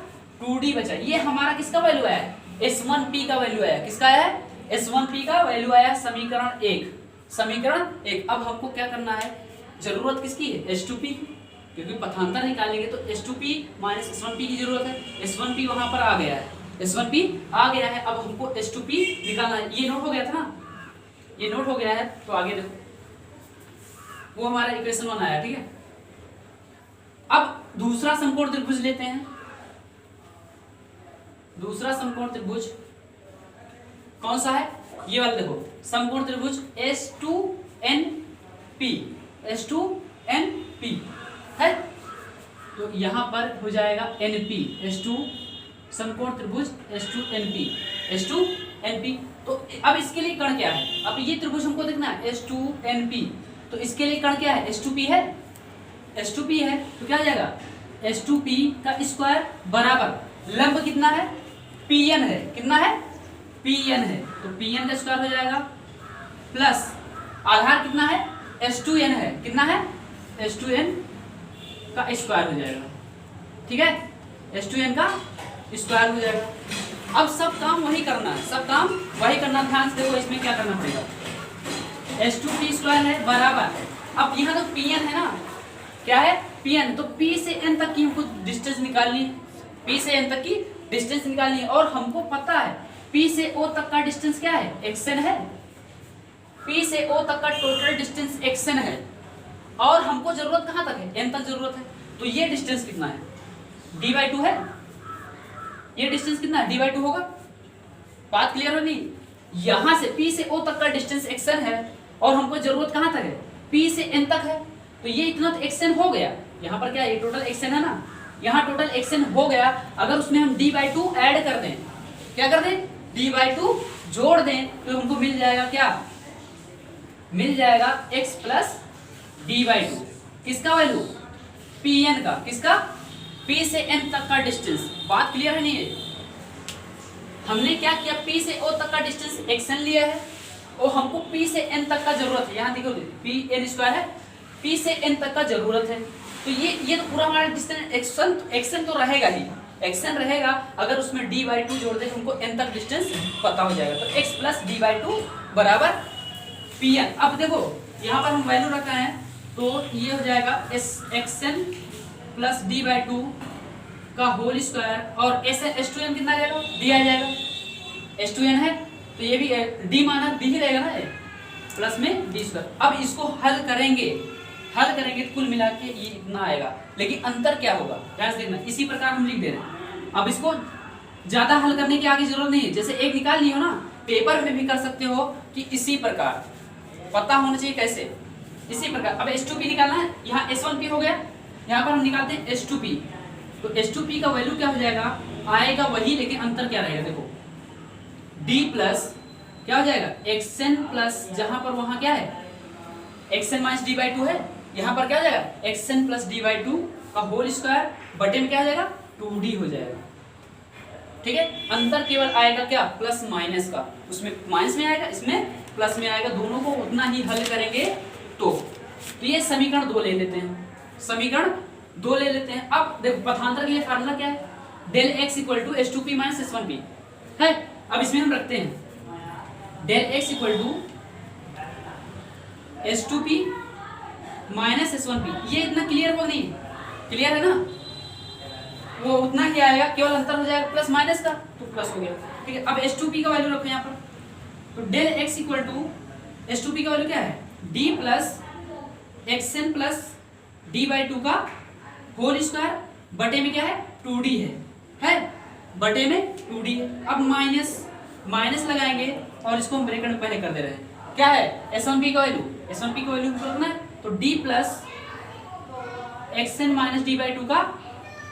2d बचा। ये हमारा किसका वैल्यू आया है, S1p का वैल्यू आया, किसका आया है S1p का वैल्यू आया समीकरण 1, समीकरण 1। अब हमको क्या करना है, जरूरत किसकी है S2p की, क्योंकि पथांतर निकालेंगे तो S2p माइनस S1p की जरूरत है, S1p वहां पर आ गया है, S1p आ गया है, अब हमको S2p निकालना है। ये नोट हो गया था ना, ये नोट हो गया है, तो आगे देखो वो हमारा इक्वेशन 1 आया, ठीक है। अब दूसरा समकोण त्रिभुज लेते हैं, दूसरा समकोण त्रिभुज कौन सा है, ये वाला देखो, समकोण त्रिभुज S2NP, S2NP है, तो यहां पर हो जाएगा NP, S2 समकोण त्रिभुज S2NP, S2NP। तो अब इसके लिए कण क्या है, अब ये त्रिभुज हमको देखना है S2NP, तो इसके लिए कण क्या है S2P है, S2P है, तो क्या हो जाएगा S2P का स्क्वायर बराबर लंब कितना है PN है, कितना है PN है, तो PN का स्क्वायर हो जाएगा प्लस आधार कितना है S2N है, कितना है S2N का स्क्वायर हो जाएगा, ठीक है S2N का स्क्वायर हो जाएगा। अब सब काम वही करना है, सब काम वही करना, ध्यान से देखो इसमें क्या करना पड़ेगा, S2P स्क्वायर है बराबर, अब यहाँ तो PN है ना, क्या है PN, तो P से N तक की हमको डिस्टेंस निकालनी है, P से N तक की डिस्टेंस निकालनी है, और हमको पता है P से O तक का डिस्टेंस क्या है xn है, P से O तक का टोटल डिस्टेंस xn है, और हमको जरूरत कहाँ तक है n तक जरूरत है, तो ये डिस्टेंस कितना है d/2 है, ये डिस्टेंस कितना है d/2 होगा, बात क्लियर हो नहीं, यहां से P से O तक का डिस्टेंस xn है और हमको जरूरत कहाँ तक है P से n तक है, तो ये इतना तो xn हो गया, यहाँ पर क्या है ये टोटल xn है ना, यहाँ टोटल xn हो गया, अगर उसमें हम d/2 ऐड कर दें, क्या कर दें d/2 जोड़ दें, तो हमको मिल जाएगा क्या, मिल जाएगा x प्लस d/2, किसका वैल्यू Pn का, किसका P से n तक का डिस्टेंस, बात क्लियर है नहीं है, हमने क्या किया P से O तक का डिस्टेंस xn लिया है और हमको P से n तक का जरूरत है, यहाँ देखो Pn स्क्वायर है, P से n तक का जरूरत है, तो ये तो पूरा हमारा डिस्टेंस xn तो रहेगा ही, xn रहेगा, अगर उसमें d/2 जोड़ दे हमको n तक डिस्टेंस पता हो जाएगा, तो x प्लस d/2 बराबर Pn। अब देखो यहाँ पर हम वैल्यू रखा है, तो ये हो जाएगा xn प्लस d/2 का होल स्क्वायर, और S2n कितना आ जाएगा d आ जाएगा, S2n है तो ये भी d माना d ही रहेगा ना, प्लस में d स्क्वायर। अब इसको हल करेंगे तो कुल मिला के ये इतना आएगा, लेकिन अंतर क्या होगा ध्यान से देखना, इसी प्रकार हम लिख दे रहे हैं। अब इसको ज्यादा हल करने की आगे जरूरत नहीं है, जैसे एक निकाल लियो ना, पेपर में भी कर सकते हो कि इसी प्रकार पता होना चाहिए कैसे, इसी प्रकार। अब S2P निकालना है, यहाँ S1P हो गया, यहाँ पर हम निकालते हैं S2P, तो S2P का वैल्यू क्या हो जाएगा, आएगा वही, लेकिन अंतर क्या रहेगा देखो, D प्लस क्या हो जाएगा xn प्लस, जहां पर वहां क्या है xn माइनस d/2 है, यहाँ पर क्या हो जाएगा xn प्लस d/2 का होल स्क्वायर बटे में क्या हो जाएगा 2d हो जाएगा, ठीक है। अंतर केवल आएगा क्या प्लस माइनस का, उसमें माइनस में आएगा, इसमें प्लस में आएगा, दोनों को उतना ही हल करेंगे तो ये समीकरण 2 ले लेते हैं, समीकरण 2 ले लेते हैं। अब देखो पथांतर के लिए फार्मूला क्या है, del x equal to S2P minus S1P है, अब इसमें हम रखते हैं del x equal to S2P minus S1P, ये इतना क्लियर हो नहीं, क्लियर है ना, वो उतना ही आएगा, केवल अंतर हो जाएगा प्लस माइनस का, तो प्लस हो गया, ठीक है। अब S2P का वैल्यू रखो यहाँ पर, तो del x equal to S2P का वैल्यू क्या है d plus xn plus d/2 का होल स्क्वायर बटे में क्या है 2d है बटे में 2d है। अब माइनस लगाएंगे और इसको हम ब्रैकेट में पहले कर दे रहे हैं, क्या है S1P का वैल्यू, S1P का वैल्यू रखना है, तो d plus xn minus d/2 का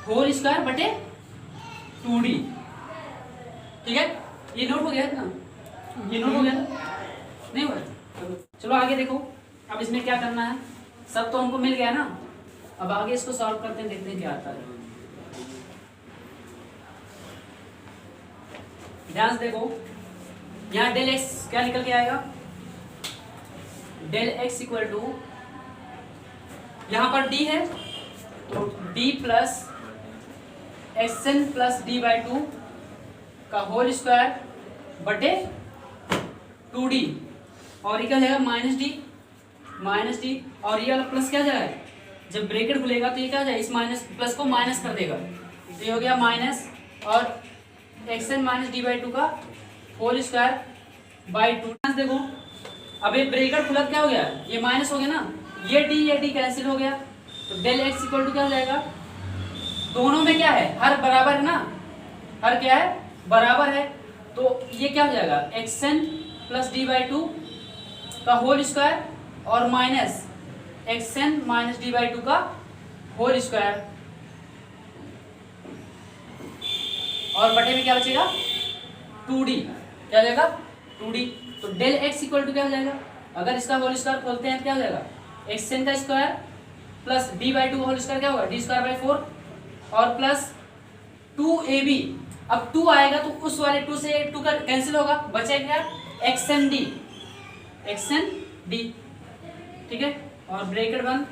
होल स्क्वायर बटे 2d, ठीक है। ये नोट हो गया है ना, ये नोट हो गया ना, नहीं हुआ? चलो आगे देखो, अब इसमें क्या करना है, सब तो हमको मिल गया ना, अब आगे इसको सॉल्व करते हैं, देखते हैं क्या आता है। ध्यान से देखो, यहाँ डेल एक्स क्या निकल के आएगा, डेल एक्स इक्वल टू, यहाँ पर डी है तो d plus x n plus d by two का होल स्क्वायर बटे 2d, और ये क्या हो जाएगा माइनस डी, और ये वाला प्लस क्या हो जाएगा, जब ब्रैकेट खुलेगा तो ये क्या हो जाएगा, इस माइनस प्लस को माइनस कर देगा, तो ये हो गया माइनस, और x n minus d by two का होल स्क्वायर बाई 2। देखो अब ये ब्रैकेट खुला क्या हो गया, ये माइनस हो गया ना, ये डी कैंसिल हो गया, तो डेल एक्स इक्वल टू क्या हो जाएगा, दोनों में क्या है, हर बराबर है ना, हर क्या है, बराबर है, तो ये क्या हो जाएगा, x n plus d by two का होल स्क्वायर और minus x n minus d by two का होल स्क्वायर, और बटे में क्या बचेगा 2d, क्या हो जाएगा 2d, तो डेल एक्स इक्वल टू क्या हो जाएगा, अगर इसका होल स्क्वायर खोलते हैं तो क्या हो जाएगा, एक्स एन का square plus d by two का होल स्क्वायर क्या होगा, डी स्क्वायर बाई 4 और प्लस 2ab, अब 2 आएगा तो उस वाले 2 से 2 का कैंसिल होगा, बचेगा एक्स एन डी, ठीक है, और ब्रैकेट बंद,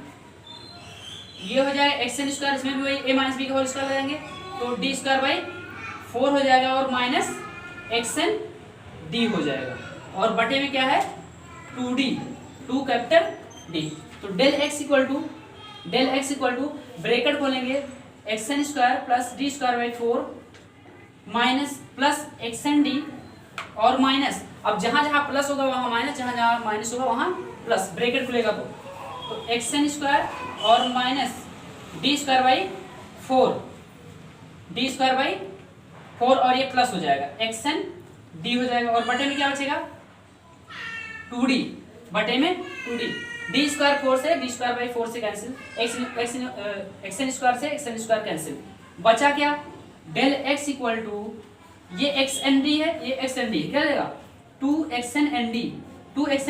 ये हो जाएगा एक्स एन स्क्वायर, इसमें भी वही a माइनस बी का होल स्क्वायर लगाएंगे तो डी स्क्वायर बाई 4 हो जाएगा, और माइनस एक्स एन डी हो जाएगा, और बटे में क्या है 2d, 2 कैपिटल डी, तो del x equal to bracket खोलेंगे x n square plus d square by 4 minus plus x N d, और माइनस, अब जहां जहां प्लस होगा वहां माइनस, जहां जहां माइनस होगा वहां प्लस, ब्रैकेट खुलेगा तो एक्स एन स्क्वायर और माइनस डी स्क्वायर बाई 4 और ये प्लस हो जाएगा, एक्स एन डी हो जाएगा, और बटे में क्या बचेगा 2d, बटे में 2d, डी स्क्वायर 4 से डी स्क्वायर बाई 4 से कैंसिल, एक्स एन स्क्वायर से एक्स एन स्क्वायर कैंसिल, बचा क्या, डेल एक्स इक्वल टू, ये एक्स एन डी है, ये एक्स एन डी, क्या देगा 2 x n n d, 2 x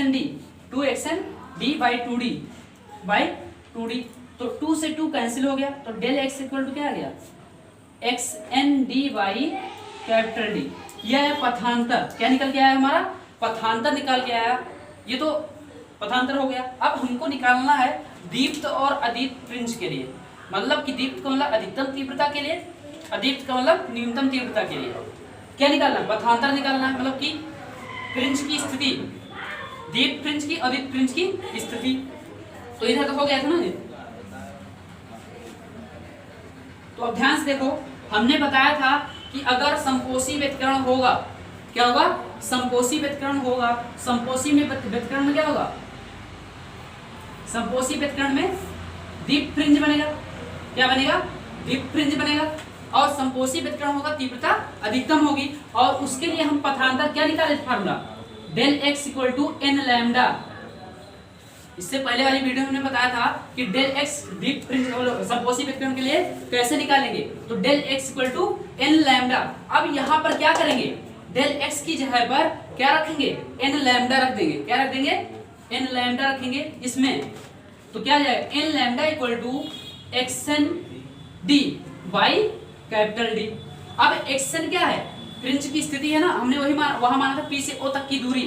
N D by 2d, तो 2 से 2 कैंसिल हो गया, तो डेल एक्स इक्वल टू क्या आ गया, x N D by capital D, यह है पथांतर, क्या निकल के आया हमारा, पथांतर निकाल के आया, ये तो पथांतर हो गया। अब हमको निकालना है दीप्त और अदीप्त फ्रिंज के लिए, मतलब कि दीप्त का मतलब अधिकतम तीव्रता के लिए, अदीप्त का मतलब न्यूनतम तीव्रता के लिए, क्या निकालना, पथांतर निकालना है, मतलब कि फ्रिंज की स्थिति, दीप्त फ्रिंज की अदीप्त फ्रिंज की स्थिति, तो इधर तो हो गया था ना ये, तो अब ध्यान से देखो, हमने बताया था कि अगर संपोषी व्यतिकरण होगा, क्या होगा, संपोषी व्यतिकरण होगा, संपोषी में व्यतिकरण में क्या होगा, संपोषी व्यतिकरण में दीप्त फ्रिंज बनेगा, क्या बनेगा, दीप्त फ्रिंज बनेगा, और संपोषी व्यतिकरण होगा, तीव्रता अधिकतम होगी, और उसके लिए हम पथांतर क्या निकाले, formula del x equal to N lambda, इससे पहले वाली वीडियो में हमने बताया था कि डेल एक्स दीप्त फ्रिंज संपोषी व्यतिकरण के लिए कैसे निकालेंगे, तो del x equal to N lambda, अब यहाँ पर क्या करेंगे, डेल एक्स की जगह पर क्या रखेंगे, एन लैम्डा रख देंगे, क्या रख देंगे, एन लैम्डा रखेंगे इसमें, तो क्या जाएगा, N lambda equal to X N D by capital D. अब एक्स एन क्या है, फ्रिंज की स्थिति है ना, हमने वही वहां माना था पी से ओ तक की दूरी,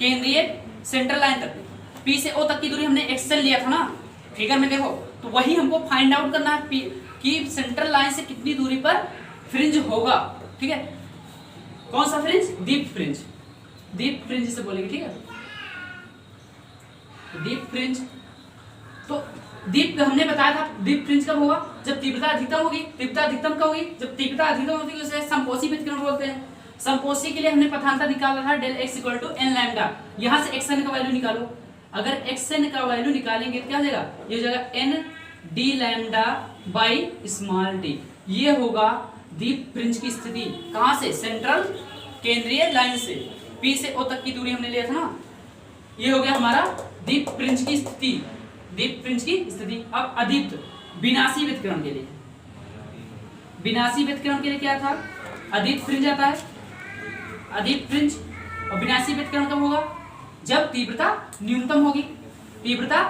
केंद्रीय सेंट्रल लाइन तक, पी से ओ तक की दूरी हमने एक्स एन लिया था ना, फिगर में देखो, तो वही हमको फाइंड आउट करना है कि सेंट्रल लाइन से कितनी दूरी पर फ्रिंज होगा, ठीक है, कौन सा फ्रिंज, दीप्त फ्रिंज, दीप्त फ्रिंज से बोलेंगे, ठीक है, दीप्त फ्रिंज, तो दीप्त हमने बताया था दीप्त फ्रिंज कब होगा, जब तीव्रता अधिकतम होगी, तीव्रता अधिकतम कब होगी, जब तीव्रता अधिकतम होगी, उसे संपोषी व्यतिकरण बोलते हैं। संपोषी के लिए हमने पथांतर निकाला था del x equal to N lambda, यहां से एक्स एन का वैल्यू निकालो, अगर एक्स एन का वैल्यू निकालेंगे तो क्या हो जाएगा, ये हो जाएगा N D lambda by small T, ये होगा दीप्त फ्रिंज की स्थिति, कहां से, सेंट्रल केंद्रीय लाइन से, पी से ओ तक की दूरी हमने लिया था ना, ये हो गया हमारा दीप्त फ्रिंज की स्थिति, दीप्त फ्रिंज की स्थिति। अब अदीप्त विनाशी व्यतिकरण के लिए, विनाशी व्यतिकरण के लिए क्या था, अदीप्त फ्रिंज आता है, अदीप फ्रिंज। और विनाशी व्यतिकरण कब होगा? जब तीव्रता न्यूनतम होगी। तीव्रता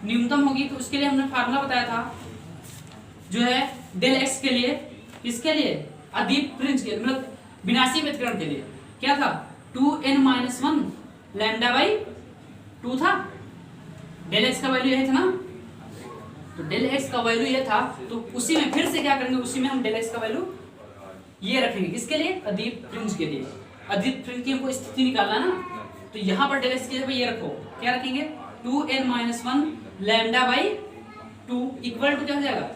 न्यूनतम होगी तो उसके लिए हमने फार्मूला बताया था, जो है डेल एक्स के लिए, किसके लिए? अदीप फ्रिंज के, मतलब विनाशी व्यतिकरण के लिए क्या था? 2n-1 लैम्डा बाई 2 था। डेल एक्स का वैल्यू यही था ना, तो डेल एक्स का वैल्यू ये था, तो उसी में फिर से क्या करेंगे, उसी में हम डेल एक्स का वैल्यू ये रखेंगे, किसके लिए? अदीप फ्रिंज के लिए। अदीप फ्रिंज की हमको स्थिति निकालना है ना, तो यहाँ पर डेल एक्स की जगह ये रखो, क्या रखेंगे? 2n-1 lambda by 2 equal to क्या हो जाएगा?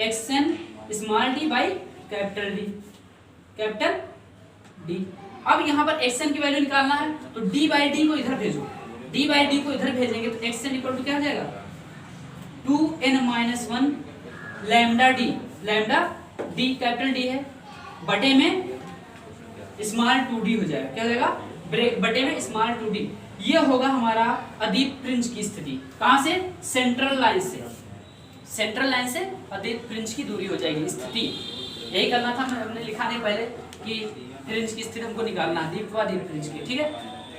xn small D by capital D, capital D. अब यहाँ पर xn की वैल्यू निकालना है, तो d बाई डी को इधर भेजो, d बाई डी को इधर भेजेंगे तो xn इक्वल टू क्या हो जाएगा? 2n-1 lambda D, lambda D capital D है, बटे में स्मॉल 2d हो जाएगा, क्या हो जाएगा? बटे में स्मॉल 2d। ये होगा हमारा अदीप फ्रिंज की स्थिति। कहाँ से? सेंट्रल लाइन से, सेंट्रल लाइन से अदीप फ्रिंज की दूरी हो जाएगी, स्थिति। यही करना था, हमने लिखा नहीं पहले कि फ्रिंज की स्थिति हमको निकालना है, अदीप व अदीप फ्रिंज की, ठीक है।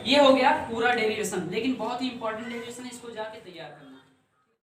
ये हो गया पूरा डेरिवेशन, लेकिन बहुत ही इंपॉर्टेंट डेरिवेशन है, इसको जाके तैयार करना।